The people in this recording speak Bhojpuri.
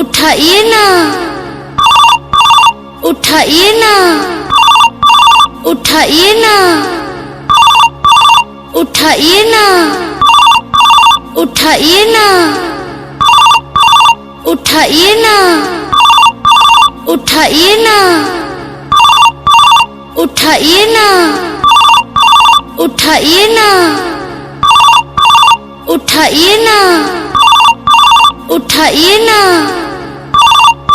उठाइए ना, उठाइए ना, उठाइए ना, उठाइए ना, उठाइए ना, उठाइए ना, उठाइए ना, उठाइए ना, उठाइए ना, उठाइए ना, उठाइए ना।